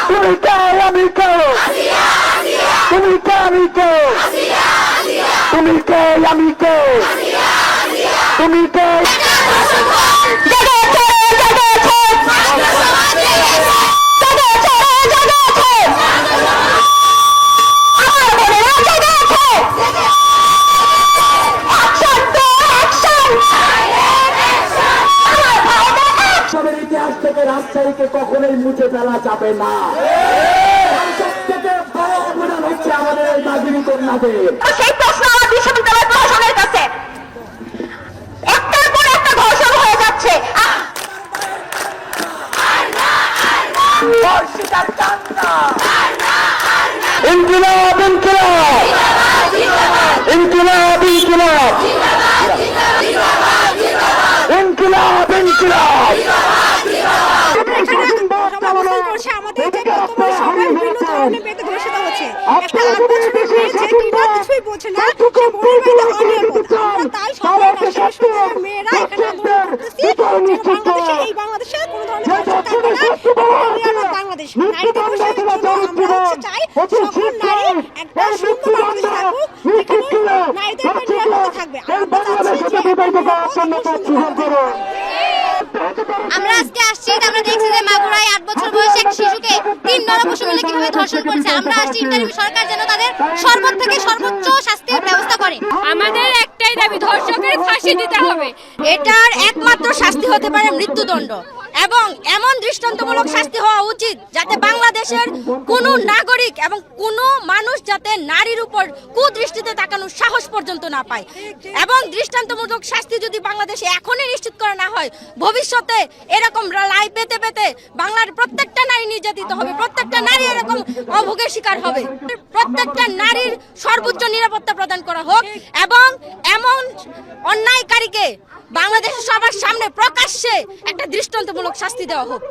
তুমি কে আমি কে, তুমি কে আমি কে, তুমি কে আমি কে, তুমি কে। ইতিহাস থেকে রাজশাহীকে কখনোই মুছে ফেলা যাবে না। সব থেকে বড় অবদান হচ্ছে আমাদের এই নাগরিক কন্যাদের। সেই প্রশ্ন আমার বিশ্ববিদ্যালয় প্রশাসনের কাছে, একটার পর একটা ধর্ষণ হয়ে যাচ্ছে। ইনকিলাব ইনকিলাব ইনকিলাব ইনকিলাব ইনকিলাব ইনকিলাব। আমাদের যে বর্তমান সময়ের বিভিন্ন ধরনের মেয়েতে ধর্ষিত হচ্ছে, একটা 8 বছরের মেয়ে যে কিনা কিছুই বোঝে না, সে মনের মেয়েতে অনিরাপদ। আমরা তাই সবাই রাষ্ট্রের মেয়েরা এখানে আন্দোলন করতেছি যে বাংলাদেশে কোনো ধরনের ধর্ষণ থাকবে না, নিরাপদ বাংলাদেশ। নারীদের বিষয়ের জন্য আমরা চাই সকল নারী একটা সুন্দর বাংলাদেশ থাকুক, যেখানে নারীদের নিরাপত্তা থাকবে। আমরা চাচ্ছি যে আমরা আজকে আসছি, আমরা দেখছি যে মাগুরায় 8 বছর বয়সী এক শিশুকে 3 নরপশু মিলে কিভাবে ধর্ষণ করছে। আমরা আসছি ইন্টারভিউ সরকার যেন তাদের সর্বোচ্চ শাস্তির ব্যবস্থা করে। আমাদের একটাই দাবি, ধর্ষকের ফাঁসি দিতে হবে। এটার একমাত্র শাস্তি হতে পারে মৃত্যুদণ্ড, এবং এমন দৃষ্টান্তমূলক শাস্তি হওয়া উচিত যাতে বাংলাদেশের কোনো নাগরিক এবং কোনো মানুষ যাতে নারীর উপর কুদৃষ্টিতে তাকানোর সাহস পর্যন্ত না পায়। এবং দৃষ্টান্তমূলক শাস্তি যদি বাংলাদেশে এখনই নিশ্চিত করা না হয়, ভবিষ্যতে এরকম লাই পেতে পেতে বাংলার প্রত্যেকটা নারী নির্যাতিত হবে, প্রত্যেকটা নারী এরকম অভোগের শিকার হবে। প্রত্যেকটা নারীর সর্বোচ্চ নিরাপত্তা প্রদান করা হোক এবং এমন অন্যায়কারীকে বাংলাদেশের সবার সামনে প্রকাশ্যে একটা দৃষ্টান্তমূলক শাস্তি দেওয়া হোক।